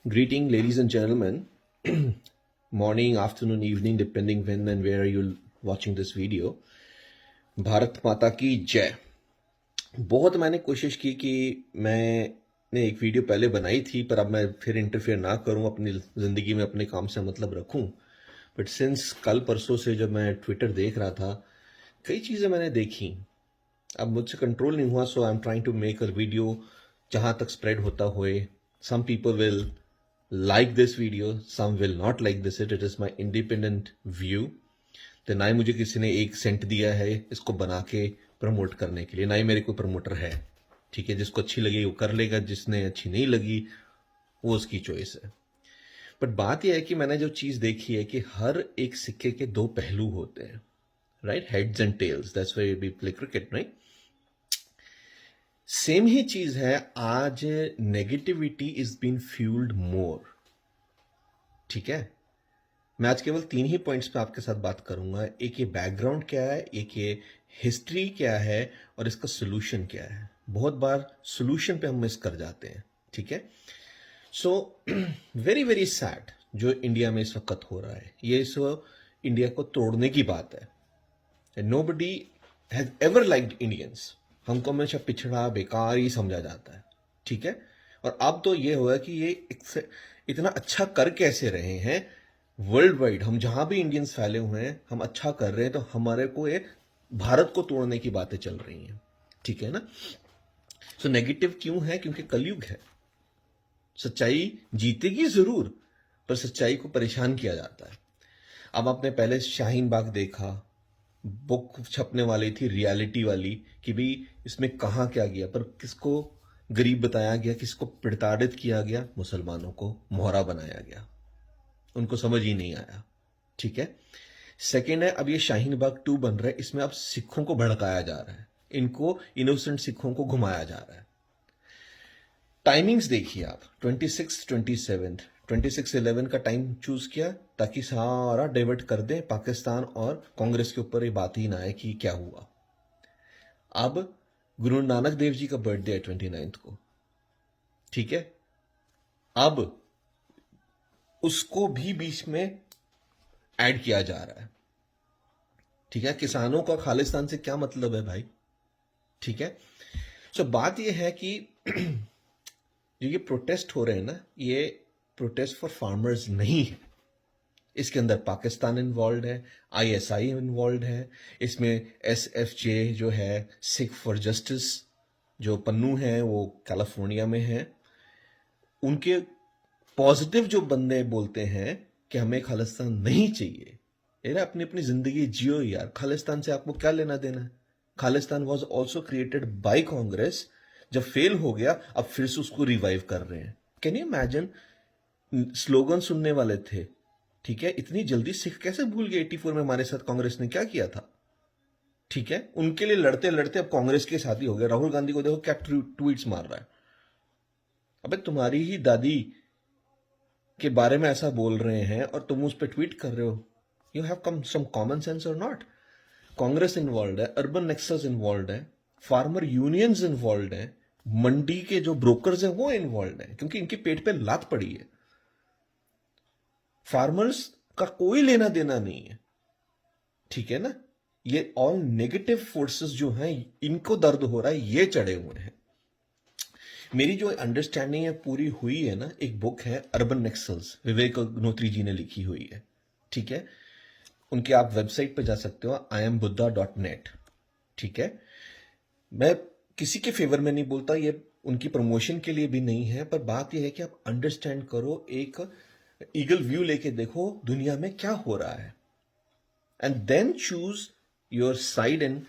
Greeting, ladies and gentlemen. Morning, afternoon, evening, depending when and where you're watching this video. Bharat माता की जय। बहुत मैंने कोशिश की कि मैंने एक वीडियो पहले बनाई थी, पर अब मैं फिर इंटरफेयर ना करूं, अपनी ज़िंदगी में अपने काम से मतलब रखूं। बट सिंस कल परसों से जब मैं ट्विटर देख रहा था, कई चीज़ें मैंने देखी। अब मुझसे कंट्रोल नहीं हुआ, so I am trying to make a video जहां तक स्प्रेड होता हुए। Some people will like this video, some will not like this. It is my independent view. तो ना ही मुझे किसी ने एक सेंट दिया है इसको बना के प्रमोट करने के लिए, ना ही मेरे कोई प्रमोटर है। ठीक है, जिसको अच्छी लगी वो कर लेगा, जिसने अच्छी नहीं लगी वो उसकी चॉइस है। बट बात यह है कि मैंने जो चीज देखी है कि हर एक सिक्के के दो पहलू होते हैं, right? Heads and tails, that's why we play cricket, right? Same ही चीज है आज। Negativity is been fuelled more. ठीक है, मैं आज केवल 3 ही पॉइंट्स पे आपके साथ बात करूंगा। एक ये बैकग्राउंड क्या है, एक ये हिस्ट्री क्या है, और इसका सोल्यूशन क्या है। बहुत बार सोल्यूशन पे हम मिस कर जाते हैं। ठीक है, सो वेरी वेरी सैड जो इंडिया में इस वक्त हो रहा है। ये इस इंडिया को तोड़ने की बात है। Nobody has ever liked Indians. हमको हमेशा पिछड़ा बेकार ही समझा जाता है। ठीक है, और अब तो ये हुआ कि ये इतना अच्छा कर कैसे रहे हैं वर्ल्ड वाइड। हम जहां भी इंडियंस फैले हुए हैं, हम अच्छा कर रहे हैं, तो हमारे को ये भारत को तोड़ने की बातें चल रही हैं। ठीक है ना? सो नेगेटिव क्यों है? क्योंकि कलयुग है। सच्चाई जीतेगी जरूर, पर सच्चाई को परेशान किया जाता है। अब आपने पहले शाहीन बाग देखा, बुक छपने वाली थी रियलिटी वाली कि भाई इसमें कहां क्या गया, पर किसको गरीब बताया गया, किसको प्रताड़ित किया गया? मुसलमानों को मोहरा बनाया गया। उनको समझ ही नहीं आया। ठीक है, सेकेंड है, अब ये शाहीन बाग 2 बन रहा है, इसमें अब सिखों को भड़काया जा रहा है, इनको इनोसेंट सिखों को घुमाया जा रहा है। टाइमिंग्स देखिए आप, 26 27 26/11 का टाइम चूज किया ताकि सारा डाइवर्ट कर दे पाकिस्तान और कांग्रेस के ऊपर, ये बात ही ना आए कि क्या हुआ। अब गुरु नानक देव जी का बर्थडे है 29 को। ठीक है, अब उसको भी बीच में ऐड किया जा रहा है। ठीक है, किसानों का खालिस्तान से क्या मतलब है भाई? ठीक है, सो बात यह है कि जो ये प्रोटेस्ट हो रहे हैं ना, ये प्रोटेस्ट फॉर फार्मर्स नहीं है। इसके अंदर पाकिस्तान इन्वॉल्व है, आईएसआई इन्वॉल्व है, इसमें एसएफजे जो है, सिख फॉर जस्टिस, जो पन्नू है वो कैलिफोर्निया में है। उनके पॉजिटिव जो बंदे बोलते हैं कि हमें खालिस्तान नहीं चाहिए। यार अपनी अपनी जिंदगी जियो यार, खालिस्तान से आपको क्या लेना देना है? Khalistan was also created by Congress. जब फेल हो गया, अब फिर से उसको रिवाइव कर रहे हैं। Can you imagine? स्लोगन सुनने वाले थे। ठीक है, इतनी जल्दी सिख कैसे भूल गए 84 में हमारे साथ कांग्रेस ने क्या किया था? ठीक है, उनके लिए लड़ते लड़ते अब कांग्रेस के साथ ही हो गया। राहुल गांधी को देखो क्या ट्वीट्स मार रहा है। अबे तुम्हारी ही दादी के बारे में ऐसा बोल रहे हैं और तुम उस पर ट्वीट कर रहे हो। You have come some common sense और नॉट? कांग्रेस इन्वॉल्व है, अर्बन नेक्सस इन्वॉल्व है, फार्मर यूनियंस इन्वॉल्व है, मंडी के जो ब्रोकर्स हैं वो इन्वॉल्व है, क्योंकि इनके पेट पे लात पड़ी है। फार्मर्स का कोई लेना देना नहीं है। ठीक है ना? ये ऑल नेगेटिव फोर्सेस जो हैं, इनको दर्द हो रहा है, ये चढ़े हुए हैं। मेरी जो अंडरस्टैंडिंग है पूरी हुई है ना, एक बुक है अर्बन नेक्सल्स, विवेक अग्नोत्री जी ने लिखी हुई है। ठीक है, उनके आप वेबसाइट पे जा सकते हो, iambuddha.net। ठीक है, मैं किसी के फेवर में नहीं बोलता, ये उनकी प्रमोशन के लिए भी नहीं है, पर बात यह है कि आप अंडरस्टैंड करो, एक ईगल व्यू लेके देखो दुनिया में क्या हो रहा है, and then choose your side and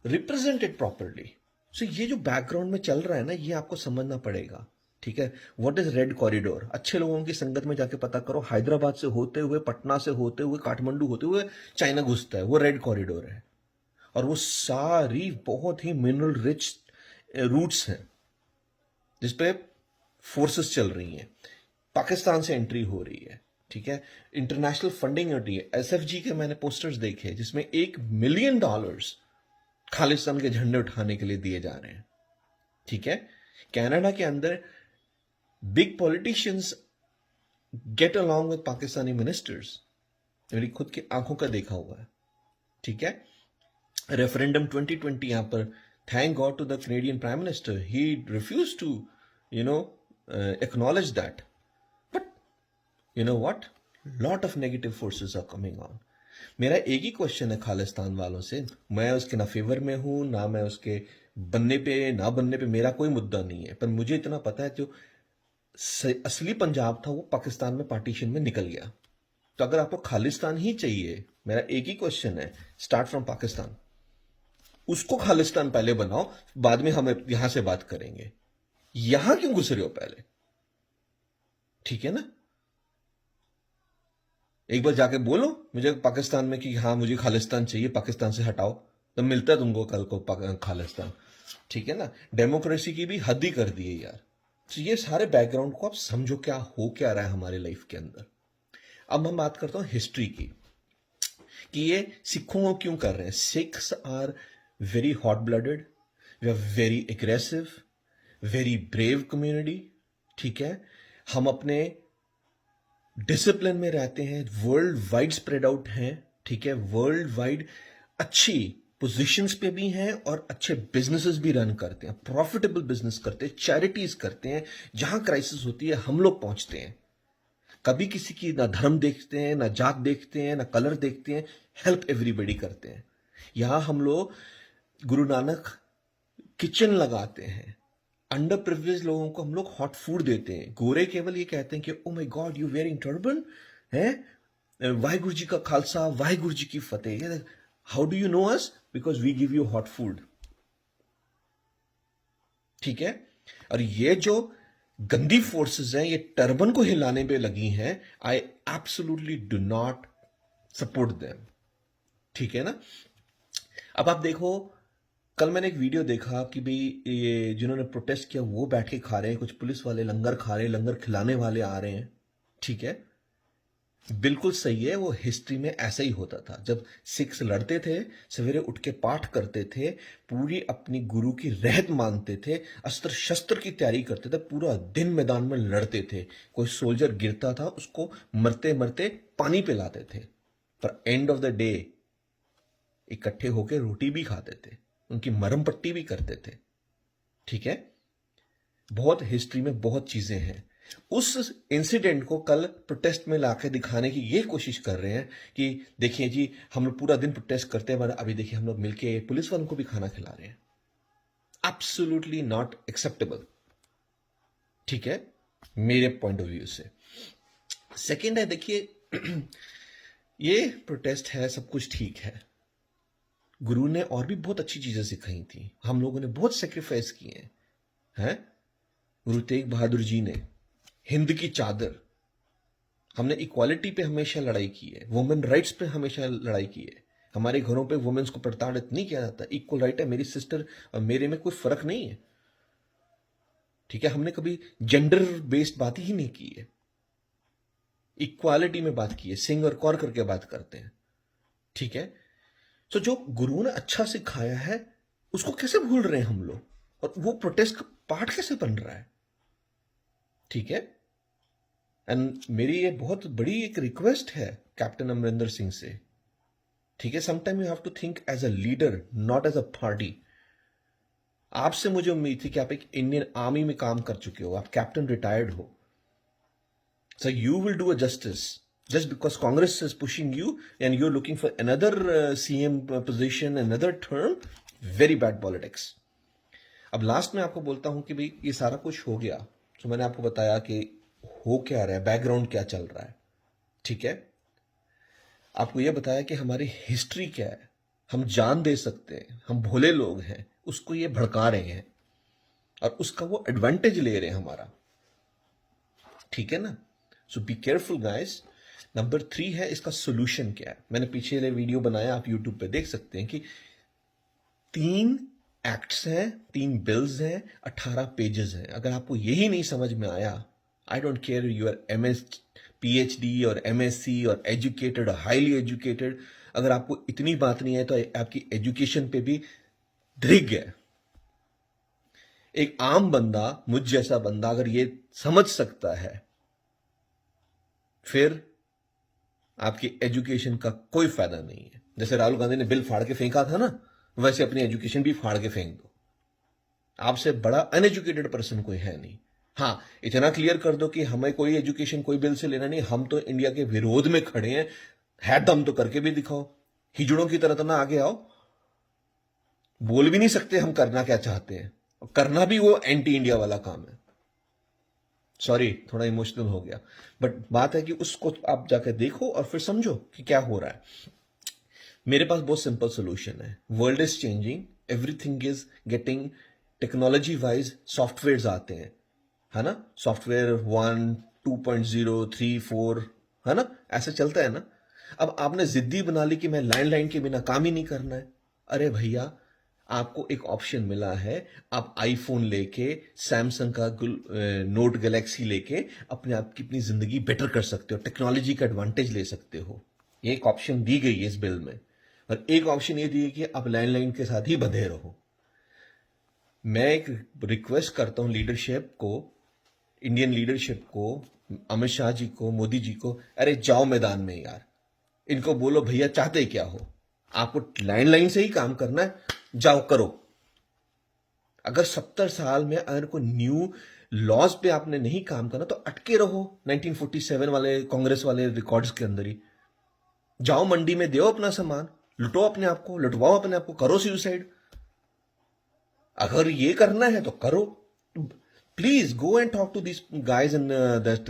represent it properly. So ये जो बैकग्राउंड में चल रहा है ना, ये आपको समझना पड़ेगा। ठीक है, व्हाट इज रेड कॉरिडोर? अच्छे लोगों की संगत में जाके पता करो, हैदराबाद से होते हुए, पटना से होते हुए, काठमांडू होते हुए चाइना घुसता है, वो रेड कॉरिडोर है। और वो सारी बहुत ही मिनरल रिच रूट्स हैं जिसपे फोर्सेस चल रही हैं। पाकिस्तान से एंट्री हो रही है। ठीक है, इंटरनेशनल फंडिंग हो रही है। एसएफजी के मैंने पोस्टर्स देखे जिसमें $1 मिलियन खालिस्तान के झंडे उठाने के लिए दिए जा रहे हैं। ठीक है, कनाडा के अंदर big politicians get along with Pakistani ministers, मेरी खुद की आंखों का देखा हुआ है, ठीक है। रेफरेंडम 2020 यहां पर, thank God to the Canadian prime minister, he refuse to you know acknowledge that, but you know what, lot of negative forces are coming on. मेरा एक ही क्वेश्चन है खालिस्तान वालों से, मैं उसके ना फेवर में हूं ना मैं उसके बनने पे ना बनने पे, मेरा कोई मुद्दा नहीं है, पर मुझे इतना पता है जो असली पंजाब था वो पाकिस्तान में पार्टीशन में निकल गया। तो अगर आपको खालिस्तान ही चाहिए, मेरा एक ही क्वेश्चन है, स्टार्ट फ्रॉम पाकिस्तान, उसको खालिस्तान पहले बनाओ, बाद में हम यहां से बात करेंगे। यहां क्यों घुस रहे हो पहले, ठीक है ना। एक बार जाके बोलो मुझे पाकिस्तान में कि हाँ मुझे खालिस्तान चाहिए, पाकिस्तान से हटाओ, तो मिलता है तुमको कल को खालिस्तान, ठीक है ना। डेमोक्रेसी की भी हद ही कर दी है यार। तो ये सारे बैकग्राउंड को आप समझो, क्या हो क्या रहा है हमारे लाइफ के अंदर। अब हम बात करता हूं हिस्ट्री की, कि ये सिखों को क्यों कर रहे हैं। Sikhs are very hot blooded, we are very aggressive, very brave community, ठीक है। हम अपने डिसिप्लिन में रहते हैं, वर्ल्ड वाइड स्प्रेड आउट हैं, ठीक है, वर्ल्ड वाइड अच्छी पोजीशंस पे भी हैं और अच्छे बिजनेसेस भी रन करते हैं, प्रॉफिटेबल बिजनेस करते हैं, चैरिटीज करते हैं, जहां क्राइसिस होती है हम लोग पहुंचते हैं। कभी किसी की ना धर्म देखते हैं, ना जात देखते हैं, ना कलर देखते हैं, हेल्प एवरीबडी करते हैं। यहां हम लोग गुरु नानक किचन लगाते हैं, अंडर प्रिविलेज लोगों को हम लोग हॉट फूड देते हैं। गोरे केवल ये कहते हैं कि oh my god you wearing turban है, वाहिगुरु जी का खालसा, वाहिगुरु जी की फतेह। How do you know us? Because we give you hot food, ठीक है। और ये जो गंदी फोर्सेस हैं ये टर्बन को हिलाने पे लगी हैं, I absolutely do not support them, ठीक है ना। अब आप देखो, कल मैंने एक वीडियो देखा कि भाई ये जिन्होंने प्रोटेस्ट किया वो बैठ के खा रहे हैं, कुछ पुलिस वाले लंगर खा रहे हैं, लंगर खिलाने वाले आ रहे हैं, ठीक है, बिल्कुल सही है। वो हिस्ट्री में ऐसा ही होता था, जब सिख्स लड़ते थे, सवेरे उठ के पाठ करते थे, पूरी अपनी गुरु की रहत मानते थे, अस्त्र शस्त्र की तैयारी करते थे, पूरा दिन मैदान में लड़ते थे। कोई सोल्जर गिरता था उसको मरते मरते पानी पिलाते थे, पर एंड ऑफ द डे इकट्ठे होकर रोटी भी खाते थे, उनकी मरहम पट्टी भी करते थे, ठीक है। बहुत हिस्ट्री में बहुत चीजें हैं। उस इंसिडेंट को कल प्रोटेस्ट में लाके दिखाने की ये कोशिश कर रहे हैं कि देखिए जी हम लोग पूरा दिन प्रोटेस्ट करते हैं, अभी देखिए हम लोग मिलके पुलिस वालों को भी खाना खिला रहे हैं। एब्सोल्युटली नॉट एक्सेप्टेबल, ठीक है, मेरे पॉइंट ऑफ व्यू से। सेकेंड है, देखिए ये प्रोटेस्ट है, सब कुछ ठीक है, गुरु ने और भी बहुत अच्छी चीजें सिखाई थी, हम लोगों ने बहुत सेक्रीफाइस किए हैं। गुरु तेग बहादुर जी ने हिंद की चादर, हमने इक्वालिटी पे हमेशा लड़ाई की है, वुमेन राइट्स पे हमेशा लड़ाई की है, हमारे घरों पे वुमेन्स को प्रताड़ित नहीं किया जाता, इक्वल राइट है, मेरी सिस्टर और मेरे में कोई फर्क नहीं है, ठीक है। हमने कभी जेंडर बेस्ड बात ही नहीं की है, इक्वालिटी में बात की है, सिंग और कौर करके बात करते हैं, ठीक है। तो जो गुरु ने अच्छा सिखाया है उसको कैसे भूल रहे हैं हम लोग, और वो प्रोटेस्ट का पार्ट कैसे बन रहा है, ठीक है। एंड मेरी ये बहुत बड़ी एक रिक्वेस्ट है कैप्टन अमरिंदर सिंह से, ठीक है। Sometime you have to think as a leader, not as a party. आपसे मुझे उम्मीद थी कि आप एक इंडियन आर्मी में काम कर चुके हो, आप कैप्टन रिटायर्ड हो, so you will do a justice. Just because Congress is pushing you and you're looking for another CM position, another term, very bad politics. अब लास्ट में आपको बोलता हूं कि भाई ये सारा कुछ हो गया, तो मैंने आपको बताया कि हो क्या रहा है, बैकग्राउंड क्या चल रहा है, ठीक है। आपको यह बताया कि हमारी हिस्ट्री क्या है, हम जान दे सकते हैं, हम भोले लोग हैं, उसको ये भड़का रहे हैं और उसका वो एडवांटेज ले रहे हैं हमारा, ठीक है ना। सो बी केयरफुल गाइस। नंबर 3 है, इसका सोल्यूशन क्या है। मैंने पीछे वीडियो बनाया, आप यूट्यूब पे देख सकते हैं कि 3 एक्ट्स हैं, 3 बिल्स हैं, 18 पेजेस हैं। अगर आपको यही नहीं समझ में आया, I don't care you are MS PhD और MSc और एजुकेटेड और हाईली एजुकेटेड, अगर आपको इतनी बात नहीं है तो आपकी एजुकेशन पे भी ड्रिग है। एक आम बंदा, मुझ जैसा बंदा अगर ये समझ सकता है फिर आपकी एजुकेशन का कोई फायदा नहीं है। जैसे राहुल गांधी ने बिल फाड़ के फेंका था ना, वैसे अपनी एजुकेशन भी फाड़ के फेंक दो। आपसे बड़ा अनएजुकेटेड पर्सन कोई है नहीं। हाँ, इतना क्लियर कर दो कि हमें कोई एजुकेशन कोई बिल से लेना नहीं, हम तो इंडिया के विरोध में खड़े हैं, है दम तो करके भी दिखाओ। हिजड़ों की तरह तो ना आगे आओ। बोल भी नहीं सकते हम करना क्या चाहते हैं, और करना भी वो एंटी इंडिया वाला काम है। सॉरी, थोड़ा इमोशनल हो गया, बट बात है कि उसको आप जाकर देखो और फिर समझो कि क्या हो रहा है। मेरे पास बहुत सिंपल सोल्यूशन है। World is changing, everything is getting, technology wise software आते हैं, है ना, सॉफ्टवेयर 1, 2.0, 3, 4, है ना, ऐसे चलता है ना। अब आपने जिद्दी बना ली कि मैं लैंडलाइन के बिना काम ही नहीं करना है। अरे भैया, आपको एक ऑप्शन मिला है, आप आईफोन लेके, सैमसंग का नोट गैलेक्सी लेके अपने आप की अपनी जिंदगी बेटर कर सकते हो, टेक्नोलॉजी का एडवांटेज ले सकते हो। ये एक ऑप्शन दी गई है इस बिल में, और एक ऑप्शन ये दी है कि आप लैंडलाइन के साथ ही बंधे रहो। मैं एक रिक्वेस्ट करता हूं लीडरशिप को, इंडियन लीडरशिप को, अमित शाह जी को, मोदी जी को, अरे जाओ मैदान में यार। इनको बोलो भैया चाहते क्या हो, आपको लैंडलाइन से ही काम करना है, जाओ करो। अगर 70 साल में अगर कोई न्यू लॉज पे आपने नहीं काम करना तो अटके रहो 1947 वाले कांग्रेस वाले रिकॉर्ड्स के अंदर ही। जाओ मंडी में, दो अपना सामान, लुटो अपने आप को, लुटवाओ अपने आप को, करो सुसाइड। अगर ये करना है तो करो। Please go and talk to this guys in that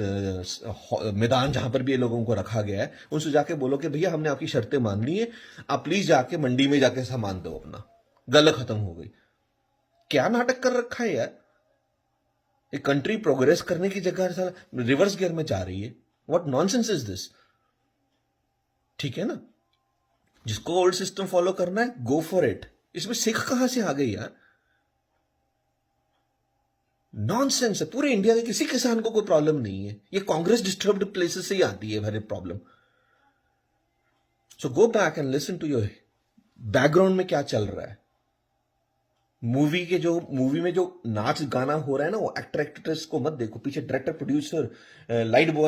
मैदान जहां पर भी ये लोगों को रखा गया है, उनसे जाके बोलो कि भैया हमने आपकी शर्तें मान ली है, आप प्लीज जाके मंडी में जाके सामान दो अपना, गल खत्म हो गई। क्या नाटक कर रखा है यार। ये कंट्री प्रोग्रेस करने की जगह रिवर्स गियर में जा रही है। What nonsense is this. ठीक है ना, जिसको ओल्ड सिस्टम फॉलो करना है गो फॉर इट। इसमें सिख कहां से आ गई यार। नॉनसेंस है। पूरे इंडिया के किसी किसान को कोई प्रॉब्लम नहीं है, ये कांग्रेस डिस्टर्ब्ड प्लेसेस से ही आती है हर problem. So go back and listen to your background में क्या चल रहा है। मूवी में जो नाच गाना हो रहा है ना, वो एक्टर एक्ट्रेस को मत देखो, पीछे डायरेक्टर, प्रोड्यूसर, लाइट बॉय